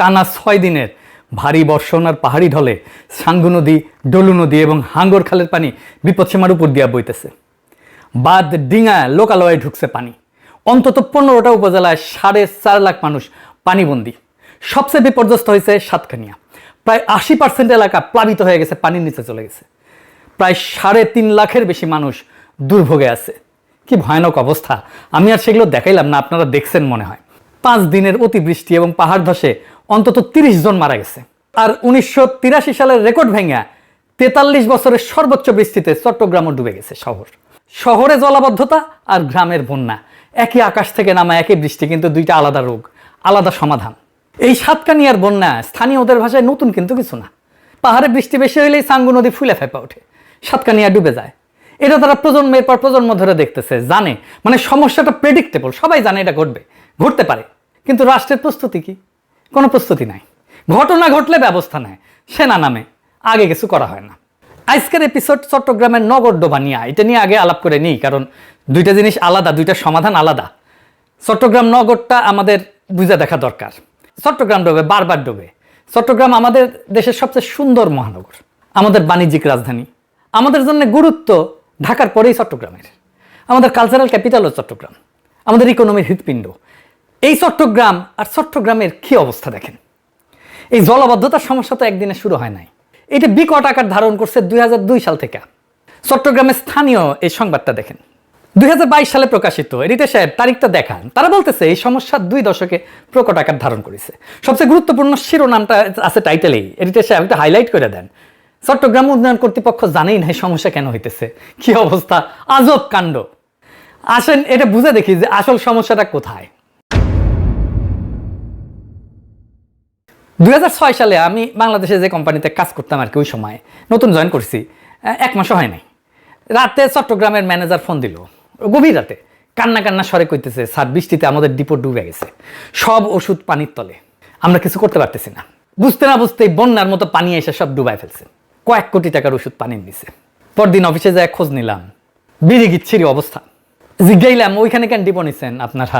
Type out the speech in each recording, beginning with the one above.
টানা 6 দিনের ভারী বর্ষণ আর পাহাড়ি ঢলে সাঙ্গু নদী, ডলু নদী এবং হাঙ্গর খালের পানি বিপদসীমার উপর দিয়া বইতেছে। বাঁধ, ডিঙা লোকালয়ে ঢুকছে পানি। অন্তত 15টা উপজেলায় 4.5 লাখ মানুষ পানিবন্দী। সবচেয়ে বিপর্যস্ত হয়েছে সাতকানিয়া। প্রায় 80% এলাকা প্লাবিত হয়ে গেছে, পানির নিচে চলে গেছে। প্রায় 3.5 লাখের বেশি মানুষ দুর্ভোগে আছে। কি ভয়ানক অবস্থা! আমি আর সেগুলো দেখাইলাম না, আপনারা দেখছেন মনে হয়। 5 দিনের অতিবৃষ্টি এবং পাহাড় ধসে অন্তত 30 জন মারা গেছে। আর 1983 সালের রেকর্ড ভেঙে 43 বছরের সর্বোচ্চ বৃষ্টিতে চট্টগ্রামও ডুবে গেছে শহর। শহরে জলাবদ্ধতা আর গ্রামের বন্যা, একই আকাশ থেকে নামা একই বৃষ্টি, কিন্তু দুইটা আলাদা রোগ, আলাদা সমাধান। এই সাতকানিয়ার বন্যা স্থানীয়দের ভাষায় নতুন কিন্তু কিছু না। পাহাড়ে বৃষ্টি বেশি হইলেই সাঙ্গু নদী ফুলে ফেপা ওঠে, সাতকানিয়া ডুবে যায়। এটা তারা প্রজন্মের পর প্রজন্ম ধরে দেখতেছে, জানে, মানে সমস্যাটা প্রেডিক্টেবল, সবাই জানে এটা ঘটবে, ঘটতে পারে। কিন্তু রাষ্ট্রের প্রস্তুতি কি? কোনো প্রস্তুতি নাই। ঘটনা ঘটলে ব্যবস্থা নেয়, সেনা নামে, আগে কিছু করা হয় না। আজকের এপিসোড চট্টগ্রামের নগর ডোবা নিয়ে, এটা নিয়ে আগে আলাপ করে নিই, কারণ দুইটা জিনিস আলাদা, দুইটা সমাধান আলাদা। চট্টগ্রাম নগরটা আমাদের বুঝে দেখা দরকার। চট্টগ্রাম ডোবে, বারবার ডোবে। চট্টগ্রাম আমাদের দেশের সবচেয়ে সুন্দর মহানগর, আমাদের বাণিজ্যিক রাজধানী, আমাদের জন্য গুরুত্ব ঢাকার পরেই চট্টগ্রামের। আমাদের কালচারাল ক্যাপিটালও চট্টগ্রাম, আমাদের ইকোনমির হৃৎপিণ্ড। এই চট্টগ্রাম আর চট্টগ্রামের কি অবস্থা দেখেন। এই জলাবদ্ধতার সমস্যা তো একদিনে শুরু হয় নাই, এটা বিকট আকার ধারণ করছে 2002 সাল থেকে। চট্টগ্রামের স্থানীয় এই সংবাদটা দেখেন, 2022 সালে প্রকাশিত। এডিটর সাহেব তারিখটা দেখান। তারা বলতেছে এই সমস্যা 2 দশকে প্রকট আকার ধারণ করেছে। সবচেয়ে গুরুত্বপূর্ণ শিরোনামটা আছে টাইটেলেই। এডিটর সাহেব একটা হাইলাইট করে দেন। চট্টগ্রাম উন্নয়ন কর্তৃপক্ষ জানেই না এই সমস্যা কেন হইতেছে, কি অবস্থা, আজব কাণ্ড। আসেন এটা বুঝে দেখি যে আসল সমস্যাটা কোথায়। 2006 সালে আমি বাংলাদেশে যে কোম্পানিতে কাজ করতাম আর কি, ওই সময় নতুন জয়েন করছি, 1 মাসও হয় নাই। রাতে চট্টগ্রামের ম্যানেজার ফোন দিল, গভীর রাতে, কান্না কান্না স্বরে কইতেছে, স্যার বৃষ্টিতে আমাদের ডিপো ডুবে গেছে, সব ওষুধ পানির তলে, আমরা কিছু করতে পারতেছি না। বুঝতে না বুঝতেই বন্যার মতো পানি এসে সব ডুবাই ফেলছে, কয়েক কোটি টাকার ওষুধ পানির নিচে। পরদিন অফিসে যায় খোঁজ নিলাম, বিড়ি গিচ্ছিরি অবস্থা। জিজ্ঞাইলাম ওইখানে কেন ডিপো নিছেন আপনারা,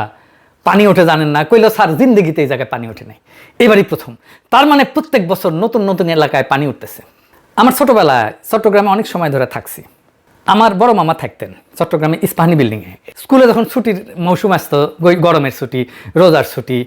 পানি ওঠে জানেন না? কইল স্যার জিন্দেগিতে এই জায়গায় পানি ওঠে নাই, এবারই প্রথম। তার মানে প্রত্যেক বছর নতুন নতুন এলাকায় পানি উঠতেছে। আমার ছোটবেলায় চট্টগ্রামে অনেক সময় ধরে থাকছি। আমার বড় মামা থাকতেন চট্টগ্রামে ইস্পাহানি বিল্ডিংয়ে। স্কুলে যখন ছুটির মৌসুম আসতো, গরমের ছুটি, রোজার ছুটি,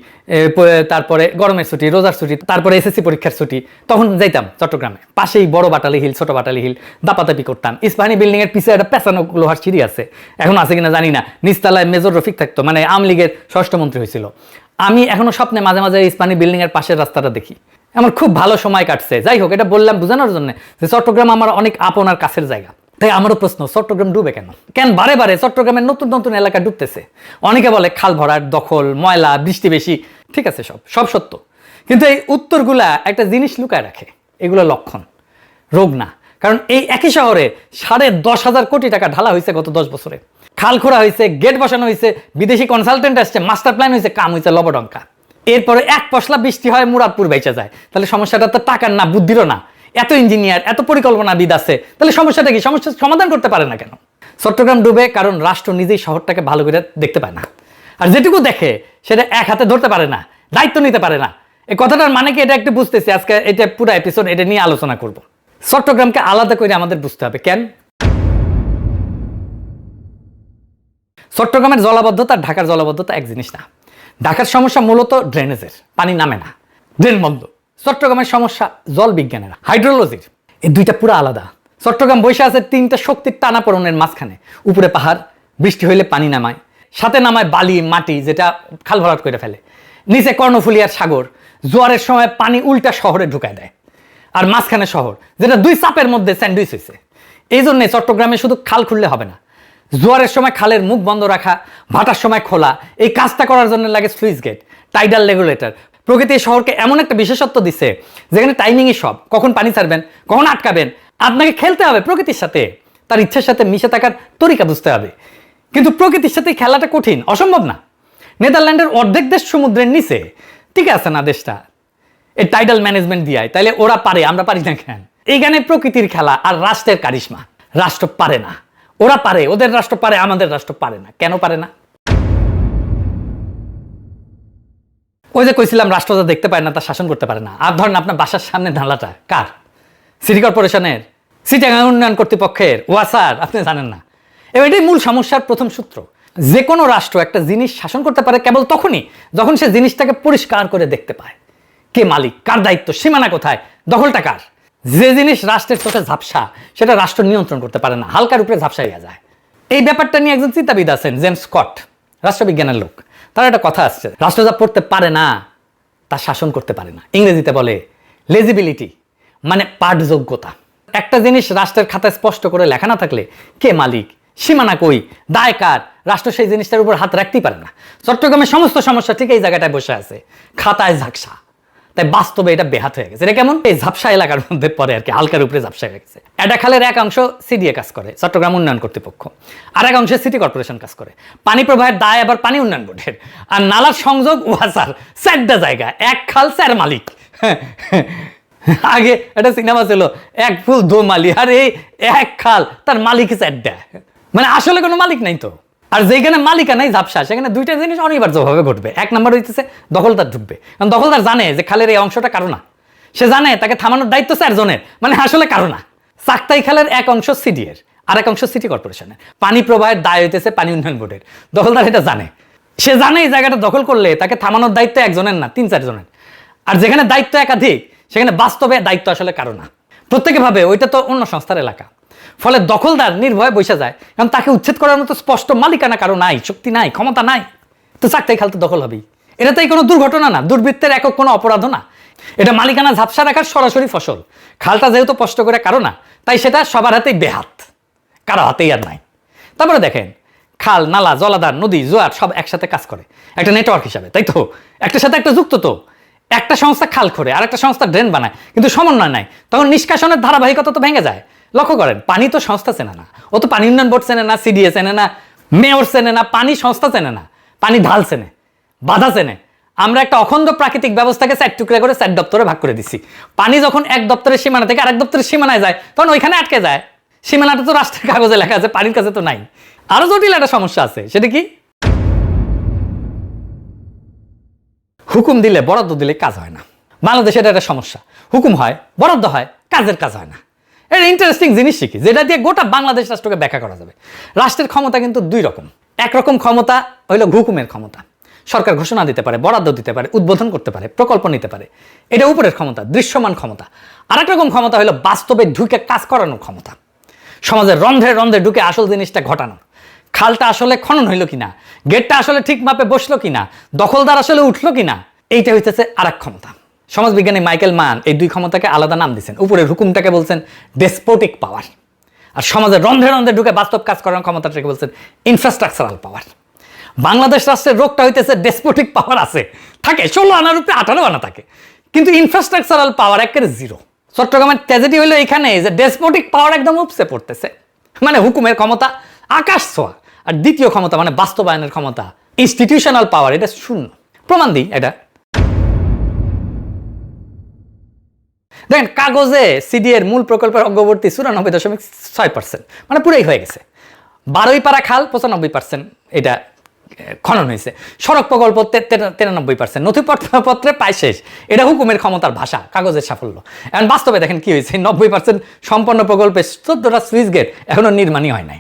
তারপরে গরমের ছুটি, রোজার ছুটি, তারপরে এসএসসি পরীক্ষার ছুটি, তখন যাইতাম চট্টগ্রামে। পাশেই বড় বাটালি হিল, ছোট বাটালি হিল, দাপাদাপি করতাম। ইস্পাহানি বিল্ডিংয়ের পিছিয়ে একটা পেঁচানো লোহার সিঁড়ি আছে, এখন আছে কিনা জানি না। নিচতলায় মেজর রফিক থাকতো, মানে আওয়ামী লীগের স্বরাষ্ট্রমন্ত্রী হয়েছিল। আমি এখনো স্বপ্নে মাঝে মাঝে ইস্পাহানি বিল্ডিংয়ের পাশের রাস্তাটা দেখি। আমার খুব ভালো সময় কাটছে। যাই হোক, এটা বললাম বোঝানোর জন্য যে চট্টগ্রাম আমার অনেক আপন আর কাছের জায়গা। তাই আমারও প্রশ্ন, চট্টগ্রাম ডুবে কেন? কেন বারে বারে চট্টগ্রামের নতুন নতুন এলাকা ডুবতেছে? অনেকে বলে খাল ভরাট, দখল, ময়লা, বৃষ্টি বেশি। ঠিক আছে, সব সত্য, কিন্তু এই উত্তরগুলা একটা জিনিস লুকায় রাখে, এগুলো লক্ষণ, রোগ না। কারণ এই একই শহরে 10,500 কোটি টাকা ঢালা হয়েছে গত 10 বছরে। খাল খোঁড়া হয়েছে, গেট বসানো হয়েছে, বিদেশি কনসালটেন্ট আসছে, মাস্টার প্ল্যান হয়েছে, কাম হয়েছে লবডঙ্কা। এরপরে এক পশলা বৃষ্টি হয়, মুরাদপুর বেঁচে যায়। তাহলে সমস্যাটা তো টাকার না, বুদ্ধিরও না। এত ইঞ্জিনিয়ার, এত পরিকল্পনাবিদ আছে, তাহলে সমস্যাটা কি? সমস্যার সমাধান করতে পারে না কেন? চট্টগ্রাম ডুবে কারণ রাষ্ট্র নিজেই শহরটাকে ভালো করে দেখতে পায় না, আর যেটুকু দেখে সেটা এক হাতে ধরতে পারে না, দায়িত্ব নিতে পারে না। এই কথাটার মানে কি, এটা একটু বুঝতেছি। আজকে এটা পুরো এপিসোড এটা নিয়ে আলোচনা করব। চট্টগ্রামকে আলাদা করে আমাদের বুঝতে হবে। কেন? চট্টগ্রামের জলাবদ্ধতা আর ঢাকার জলাবদ্ধতা এক জিনিস না। ঢাকার সমস্যা মূলত ড্রেনেজের, পানি নামে না, ড্রেন বন্ধ। চট্টগ্রামের সমস্যা জল বিজ্ঞানের, হাইড্রোলজির। এই দুইটা পুরো আলাদা। চট্টগ্রাম বসে আছে 3টা শক্তির টানাপোড়েনের মাঝখানে। উপরে পাহাড়, বৃষ্টি হইলে পানি নামায়, সাথে নামায় বালি, মাটি, যেটা খাল ভরাট করে ফেলে। নিচে কর্ণফুলী আর সাগর, জোয়ারের সময় পানি উল্টা শহরে ঢুকায় দেয়। আর মাঝখানে শহর, যেটা 2 চাপের মধ্যে স্যান্ডউইচ হয়েছে। এই জন্যে চট্টগ্রামে শুধু খাল খুললে হবে না, জোয়ারের সময় খালের মুখ বন্ধ রাখা, ভাটার সময় খোলা। এই কাজটা করার জন্য লাগে সুইচ গেট, টাইডাল রেগুলেটর। প্রকৃতি শহরকে এমন একটা বিশেষত্ব দিচ্ছে যেখানে টাইমিংই সব। কখন পানি ছাড়বেন, কখন আটকাবেন, আপনাকে খেলতে হবে প্রকৃতির সাথে। তার ইচ্ছার সাথে মিশে থাকার তরিকা বুঝতে হবে। কিন্তু প্রকৃতির সাথে খেলাটা কঠিন, অসম্ভব না। নেদারল্যান্ডের অর্ধেক দেশ সমুদ্রের নিচে, ঠিক আছে না দেশটা, এই টাইডাল ম্যানেজমেন্ট দিয়ে। তাইলে ওরা পারে, আমরা পারি না কেন? এইখানে প্রকৃতির খেলা আর রাষ্ট্রের কারিশমা। রাষ্ট্র পারে না, ওরা পারে, ওদের রাষ্ট্র পারে, আমাদের রাষ্ট্র পারে না। কেন পারে না? ওই যে কইছিলাম রাষ্ট্র যা দেখতে পায় না তা শাসন করতে পারে না। আর ধরেন আপনার বাসার সামনে নালাটা কার? সিটি কর্পোরেশনের, চিটাগাং উন্নয়ন কর্তৃপক্ষের, ওয়াসার, আপনি জানেন না। এটাই মূল সমস্যার প্রথম সূত্র। যে কোনো রাষ্ট্র একটা জিনিস শাসন করতে পারে কেবল তখনই যখন সে জিনিসটাকে পরিষ্কার করে দেখতে পায়। কে মালিক, কার দায়িত্ব, সীমানা কোথায়, দখলটা কার। যে জিনিস রাষ্ট্রের চোখে ঝাপসা সেটা রাষ্ট্র নিয়ন্ত্রণ করতে পারে না, হালকার উপরে ঝাপসাইয়া যায়। এই ব্যাপারটা নিয়ে একজন চিন্তাবিদ আছেন, জেমস স্কট, রাষ্ট্রবিজ্ঞানের লোক। তার একটা কথা আসছে, রাষ্ট্র যা পড়তে পারে না তা শাসন করতে পারে না। ইংরেজিতে বলে লেজিবিলিটি, মানে পাঠযোগ্যতা। একটা জিনিস রাষ্ট্রের খাতায় স্পষ্ট করে লেখা না থাকলে কে মালিক, সীমানা কই, দায় কার, রাষ্ট্র সেই জিনিসটার উপর হাত রাখতেই পারে না। চট্টগ্রামের সমস্ত সমস্যা ঠিক এই জায়গাটায় বসে আছে, খাতায় ঝাপসা। তাই বাস্তবে এটা বেহাত হয়ে গেছে। এটা কেমন? এই ঝাপসা এলাকার মধ্যে পরে আর কি, হালকার উপরে ঝাপসা হয়ে গেছে। এটা খালের এক অংশ সিডিএ কাজ করে, চট্টগ্রাম উন্নয়ন কর্তৃপক্ষ, আর এক অংশে সিটি কর্পোরেশন কাজ করে। পানি প্রবাহের দায় আবার পানি উন্নয়ন বোর্ডের, আর নালার সংযোগ ওয়াসার। চারটা জায়গা, এক খাল, চার মালিক। আগে একটা সিনেমা ছিল, এক ফুল দো মালি, আর এই এক খাল তার মালিক চারটা। মানে আসলে কোনো মালিক নাই তো। আর যেখানে মালিকানাই ঝাপসা সেখানে দুইটা জিনিস অনিবার্যভাবে ঘটবে। এক নম্বর হইতেছে দখলদার ঢুকবে, কারণ দখলদার জানে যে খালের এই অংশটা কারো না। সে জানে তাকে থামানোর দায়িত্ব 4 জনের, মানে আসলে কারো না। চাকতাই খালের এক অংশ সিডিএর, আর এক অংশ সিটি কর্পোরেশনের। পানি প্রবাহের দায় হইতেছে পানি উন্নয়ন বোর্ডের। দখলদার এটা জানে, সে জানে এই জায়গাটা দখল করলে তাকে থামানোর দায়িত্ব 1 জনের না, 3-4 জনের। আর যেখানে দায়িত্ব একাধিক সেখানে বাস্তবে দায়িত্ব আসলে কারো না। প্রত্যেকে ভাবে ওইটা তো অন্য সংস্থার এলাকা। ফলে দখলদার নির্ভয়ে বসে যায়, কারণ তাকে উচ্ছেদ করার মতো স্পষ্ট মালিকানা কারো নাই, শক্তি নাই, ক্ষমতা নাই। তো চাকতাই খাল তো দখল হবেই। এটা তাই কোনো দুর্ঘটনা না, দুর্বৃত্তের একক কোনো অপরাধও না। এটা মালিকানা ঝাপসা রাখার সরাসরি ফসল। খালটা যেহেতু স্পষ্ট করে কারো না, তাই সেটা সবার হাতেই বেহাত, কারো হাতেই আর নাই। তারপরে দেখেন, খাল, নালা, জলাধার, নদী, জোয়ার সব একসাথে কাজ করে একটা নেটওয়ার্ক হিসাবে, তাই তো? একটার সাথে একটা যুক্ত তো। একটা সংস্থা খাল খোঁড়ে, আর একটা সংস্থা ড্রেন বানায়, কিন্তু সমন্বয় নাই, তখন নিষ্কাশনের ধারাবাহিকতা তো ভেঙে যায়। লক্ষ্য করেন, পানি তো সংস্থা চেনে না, ও তো পানি উন্নয়ন বোর্ড চেনে না, সিডিএ চেনে না, মেয়র চেনে না, পানি সংস্থা চেনে না, পানি ঢাল চেনে, বাধা চেনে। আমরা একটা অখণ্ড প্রাকৃতিক ব্যবস্থাকে 4 টুকরা করে 4 দপ্তরে ভাগ করে দিচ্ছি। পানি যখন এক দপ্তরের সীমানা থেকে আরেক দপ্তরের সীমানায় যায় তখন ওইখানে আটকে যায়। সীমানাটা তো রাষ্ট্রের কাগজে লেখা আছে, পানির কাছে তো নাই। আরো জটিল একটা সমস্যা আছে, সেটা কি? হুকুম দিলে, বরাদ্দ দিলে কাজ হয় না। বাংলাদেশে এটা একটা সমস্যা। হুকুম হয়, বরাদ্দ হয়, কাজের কাজ হয় না। এটা ইন্টারেস্টিং জিনিস শিখি, যেটা দিয়ে গোটা বাংলাদেশ রাষ্ট্রকে ব্যাখ্যা করা যাবে। রাষ্ট্রের ক্ষমতা কিন্তু 2 রকম। একরকম ক্ষমতা হইল হুকুমের ক্ষমতা, সরকার ঘোষণা দিতে পারে, বরাদ্দ দিতে পারে, উদ্বোধন করতে পারে, প্রকল্প নিতে পারে, এটা উপরের ক্ষমতা, দৃশ্যমান ক্ষমতা। আর এক রকম ক্ষমতা হলো বাস্তবে ঢুকে কাজ করানোর ক্ষমতা, সমাজের রন্ধ্রে রন্ধ্রে ঢুকে আসল জিনিসটা ঘটানো। খালটা আসলে খনন হইল কিনা, গেটটা আসলে ঠিক মাপে বসলো কিনা, দখলদার আসলে উঠলো কিনা, এইটা হইতেছে আর এক ক্ষমতা। সমাজবিজ্ঞানী মাইকেল মান এই 2 ক্ষমতাকে আলাদা নাম দিচ্ছেন। উপরের হুকুমটাকে বলছেন ডেসপোটিক পাওয়ার, আর সমাজের রন্ধ্রে রন্ধ্রে ঢুকে বাস্তব কাজ করার ক্ষমতাটাকে বলছেন ইনফ্রাস্ট্রাকচারাল পাওয়ার। বাংলাদেশ রাষ্ট্রের রোগটা হইতেছে ডেসপোটিক পাওয়ার আছে, থাকে 16 আনার উপরে 18 আনা থাকে, কিন্তু ইনফ্রাস্ট্রাকচারাল পাওয়ার একেবারে 0। চট্টগ্রামের ট্র্যাজেডি হইলো এখানে যে ডেসপোটিক পাওয়ার একদম উপসে পড়তেছে, মানে হুকুমের ক্ষমতা আকাশ ছোঁয়া, আর দ্বিতীয় ক্ষমতা মানে বাস্তবায়নের ক্ষমতা, ইনস্টিটিউশনাল পাওয়ার, এটা শূন্য। প্রমাণ দিই এটা। দেখেন, কাগজে সিডিএর মূল প্রকল্পের অগ্রবর্তী 94.6%, মানে পুরাই হয়ে গেছে। 12 পারা খাল 95% এটা খনন হয়েছে। সড়ক প্রকল্প 93%, নথিপত্রে প্রায় শেষ। এটা হুকুমের ক্ষমতার ভাষা, কাগজের সাফল্য। এখন বাস্তবে দেখেন কি হয়েছে, 90% সম্পন্ন প্রকল্পে 14টা সুইচ গেট এখনো নির্মাণই হয় নাই।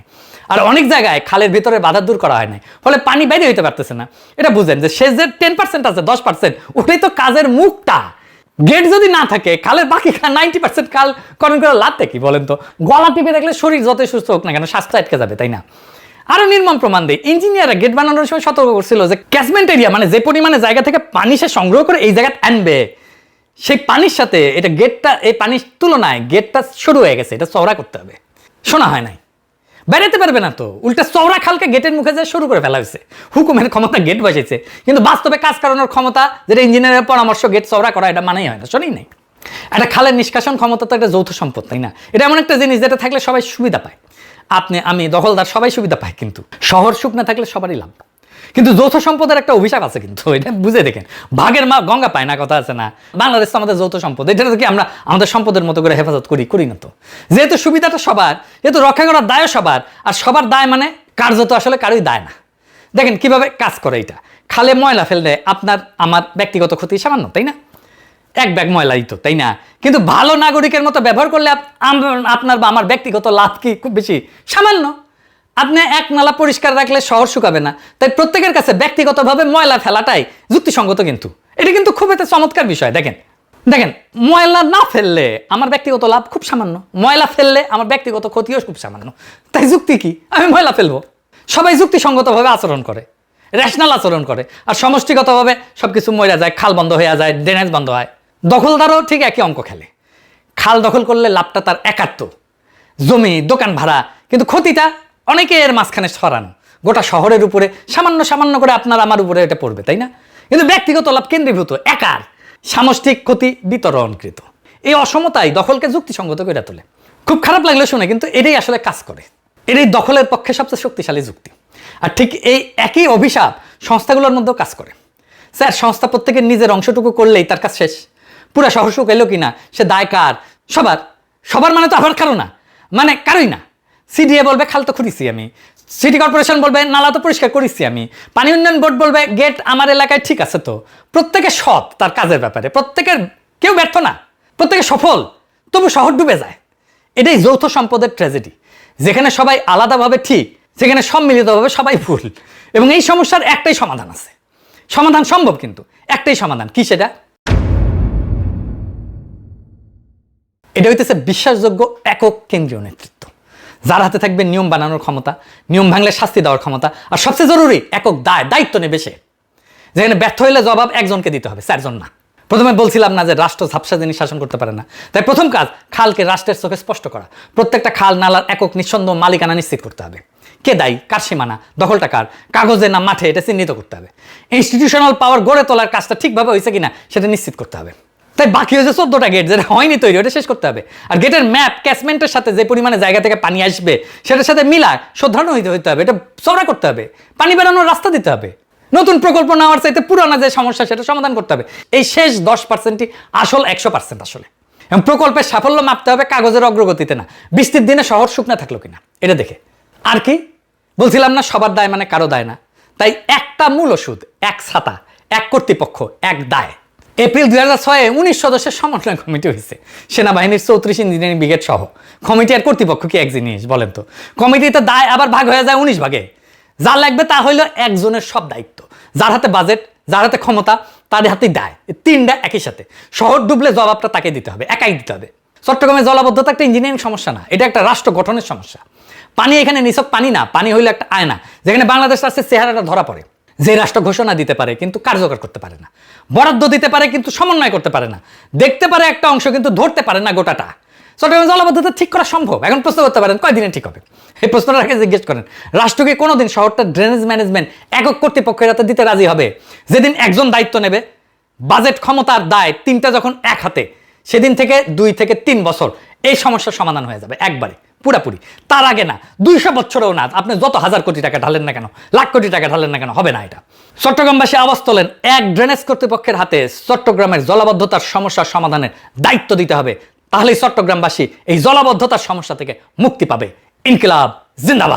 আর অনেক জায়গায় খালের ভিতরে বাধা দূর করা হয় নাই, ফলে পানি বাইরে হইতে পারতেছে না। এটা বুঝেন যে শেষ যে 10% আছে, 10%, ওটাই তো কাজের মুখটা। গেট যদি না থাকে, খালের বাকি 90% খাল খনন করে লাভ কি বলেন তো? গলা টিপে দেখলে শরীর যতই সুস্থ হোক না কেন, স্বাস্থ্য আটকে যাবে, তাই না? আরো নির্মম প্রমাণ দেয়, ইঞ্জিনিয়াররা গেট বানানোর সময় সতর্ক করছিল যে ক্যাচমেন্ট এরিয়া, মানে যে পরিমাণে জায়গা থেকে পানি সে সংগ্রহ করে এই জায়গায় আনবে, সেই পানির সাথে এটা গেটটা, এই পানির তুলনায় গেটটা শুরু হয়ে গেছে, এটা চওড়া করতে হবে। শোনা হয় নাই, বেরোতে পারবে না তো, উল্টা চওড়া খালকে গেটের মুখে যে শুরু করে ফেলা হয়েছে। হুকুমের ক্ষমতা গেট বসেছে, কিন্তু বাস্তবে কাজ করানোর ক্ষমতা, যেটা ইঞ্জিনিয়ারের পরামর্শ গেট চওড়া করা, এটা মানেই হয় না, শোনেই নাই। একটা খালের নিষ্কাশন ক্ষমতা তো একটা যৌথ সম্পদ, তাই না? এটা এমন একটা জিনিস যেটা থাকলে সবাই সুবিধা পায়। আপনি, আমি, দখলদার সবাই সুবিধা পায়, কিন্তু শহর সুখ না থাকলে সবারই লাভ। কিন্তু যৌথ সম্পদের একটা অভিশাপ আছে, কিন্তু এটা বুঝে দেখেন। ভাগের মা গঙ্গা পায় না, কথা আছে না? বাংলাদেশ তো আমাদের যৌথ সম্পদ, এটা কি আমরা আমাদের সম্পদের মতো করে হেফাজত করি না তো? যেহেতু সুবিধাটা সবার, যেহেতু রক্ষা করার দায় সবার, আর সবার দায় মানে কার্যত আসলে কারোই দায় না। দেখেন কিভাবে কাজ করে এটা। খালে ময়লা ফেললে আপনার আমার ব্যক্তিগত ক্ষতি সামান্য, তাই না? এক ব্যাগ ময়লাই তো, তাই না? কিন্তু ভালো নাগরিকের মতো ব্যবহার করলে আপনার বা আমার ব্যক্তিগত লাভ কি খুব বেশি? সামান্য। আপনি এক নালা পরিষ্কার রাখলে শহর শুকাবে না, তাই প্রত্যেকের কাছে ব্যক্তিগতভাবে ময়লা ফেলাটাই যুক্তিসঙ্গত। কিন্তু এটা কিন্তু খুব একটা চমৎকার বিষয়। দেখেন ময়লা না ফেললে আমার ব্যক্তিগত লাভ খুব সামান্য, ময়লা ফেললে আমার ব্যক্তিগত ক্ষতিও খুব সামান্য। তাই যুক্তি কি? আমি ময়লা ফেলবো। সবাই যুক্তিসঙ্গতভাবে আচরণ করে, রেশনাল আচরণ করে, আর সমষ্টিগতভাবে সবকিছু মরে যায়, খাল বন্ধ হয়ে যায়, ড্রেনেজ বন্ধ হয়। দখলদারও ঠিক একই অঙ্ক খেলে। খাল দখল করলে লাভটা তার একাত্ম, জমি, দোকান ভাড়া, কিন্তু ক্ষতিটা অনেকের মাঝখানে ছড়ানো, গোটা শহরের উপরে সামান্য সামান্য করে আপনার আমার উপরে এটা পড়বে, তাই না? কিন্তু ব্যক্তিগত লাভ কেন্দ্রীভূত, একার, সামষ্টিক ক্ষতি বিতরণকৃত। এই অসমতাই দখলকে যুক্তিসঙ্গত করে তোলে। খুব খারাপ লাগলে শুনে, কিন্তু এটাই আসলে কাজ করে। এটাই দখলের পক্ষে সবচেয়ে শক্তিশালী যুক্তি। আর ঠিক এই একই অভিশাপ সংস্থাগুলোর মধ্যেও কাজ করে। স্যার, সংস্থা প্রত্যেকের নিজের অংশটুকু করলেই তার কাজ শেষ, পুরা শহর শুকাইলো কিনা সে দায় কার? সবার মানে তো আবার কারো না, মানে কারোই না। সিডিএ বলবে খাল তো খুঁড়িছি আমি, সিটি কর্পোরেশন বলবে নালা তো পরিষ্কার করেছি আমি, পানি উন্নয়ন বোর্ড বলবে গেট আমার এলাকায় ঠিক আছে। তো প্রত্যেকে সৎ তার কাজের ব্যাপারে, প্রত্যেকের কেউ ব্যর্থ না, প্রত্যেকে সফল, তবু শহর ডুবে যায়। এটাই যৌথ সম্পদের ট্র্যাজেডি, যেখানে সবাই আলাদাভাবে ঠিক, সেখানে সম্মিলিতভাবে সবাই ভুল। এবং এই সমস্যার একটাই সমাধান আছে, সমাধান সম্ভব, কিন্তু একটাই সমাধান। কি সেটা? এটা হইতেছে বিশ্বাসযোগ্য একক কেন্দ্রীয় নেতৃত্ব, যার হাতে থাকবে নিয়ম বানানোর ক্ষমতা, নিয়ম ভাঙলে শাস্তি দেওয়ার ক্ষমতা, আর সবচেয়ে জরুরি একক দায়িত্ব নেবে সে, যেখানে ব্যর্থ হইলে জবাব একজনকে দিতে হবে, চারজন না। প্রথমে বলছিলাম না যে রাষ্ট্র ঝাপসা জিনিস শাসন করতে পারে না, তাই প্রথম কাজ খালকে রাষ্ট্রের চোখে স্পষ্ট করা, প্রত্যেকটা খাল নালার একক নিঃসন্দেহ মালিকানা নিশ্চিত করতে হবে। কে দায়ী, কার সীমানা, দখলটা কার, কাগজে না মাঠে, এটা চিহ্নিত করতে হবে। ইনস্টিটিউশনাল পাওয়ার গড়ে তোলার কাজটা ঠিকভাবে হয়েছে কিনা সেটা নিশ্চিত করতে হবে। তাই বাকি হয়েছে 14টা গেট, যেটা হয়নি তৈরি, ওটা শেষ করতে হবে। আর গেটের ম্যাপ ক্যাচমেন্টের সাথে যে পরিমাণে জায়গা থেকে পানি আসবে সেটার সাথে মিলায় শোধরানো হইতে হবে, এটা চওড়া করতে হবে, পানি বেরোনোর রাস্তা দিতে হবে। নতুন প্রকল্প নেওয়ার চাইতে পুরানা যে সমস্যা সেটা সমাধান করতে হবে। এই শেষ 10%ই আসল 100% আসলে। এবং প্রকল্পের সাফল্য মাপতে হবে কাগজের অগ্রগতিতে না, বৃষ্টির দিনে শহর শুকনা থাকলো কিনা এটা দেখে। আর কি বলছিলাম না, সবার দায় মানে কারো দায় না। তাই একটা মূল ওষুধ, এক ছাতা, এক কর্তৃপক্ষ, এক দায়। এপ্রিল 2006-এ 19 সদস্যের সমন্বয় কমিটি হয়েছে, সেনাবাহিনীর 34 ইঞ্জিনিয়ারিং ব্রিগেড সহ। কমিটি আর কর্তৃপক্ষ কি এক জিনিস বলেন তো? কমিটিতে দায় আবার ভাগ হয়ে যায় 19 ভাগে। যা লাগবে তা হইল একজনের সব দায়িত্ব, যার হাতে বাজেট, যার হাতে ক্ষমতা, তার হাতেই দায়। তিনটা একই সাথে। শহর ডুবলে জবাবটা তাকে দিতে হবে, একাই দিতে হবে। চট্টগ্রামে জলাবদ্ধতা একটা ইঞ্জিনিয়ারিং সমস্যা না, এটা একটা রাষ্ট্র গঠনের সমস্যা। পানি এখানে নিছক পানি না, পানি হইল একটা আয়না, যেখানে বাংলাদেশ রাষ্ট্রের চেহারাটা ধরা পড়ে। যে রাষ্ট্র ঘোষণা দিতে পারে কিন্তু কার্যকর করতে পারে না, বরাদ্দ দিতে পারে কিন্তু সমন্বয় করতে পারে না, দেখতে পারে একটা অংশ কিন্তু ধরতে পারে না গোটাটা। চট্টগ্রাম জলাবদ্ধতা ঠিক করা সম্ভব? এখন প্রশ্ন করতে পারেন কয়দিনে ঠিক হবে? এই প্রশ্নটা আগে জিজ্ঞেস করেন। রাষ্ট্রকে কোনোদিন শহরটা ড্রেনেজ ম্যানেজমেন্ট একক কর্তৃপক্ষের হাতে দিতে রাজি হবে? যেদিন একজন দায়িত্ব নেবে, বাজেট, ক্ষমতার দায় তিনটা যখন এক হাতে, সেদিন থেকে 2 থেকে 3 বছর এই সমস্যার সমাধান হয়ে যাবে একবারে পুরাপুরি। তার আগে না, 200 বছরেও না। আপনি যত হাজার কোটি টাকা ঢালেন না কেন, লাখ কোটি টাকা ঢালেন না কেন, হবে না এটা। চট্টগ্রামবাসী আওয়াজ তোলেন, এক ড্রেনেজ কর্তৃপক্ষের হাতে চট্টগ্রামের জলাবদ্ধতার সমস্যার সমাধানের দায়িত্ব দিতে হবে। তাহলেই চট্টগ্রামবাসী এই জলাবদ্ধতার সমস্যা থেকে মুক্তি পাবে। ইনকিলাব জিন্দাবাদ।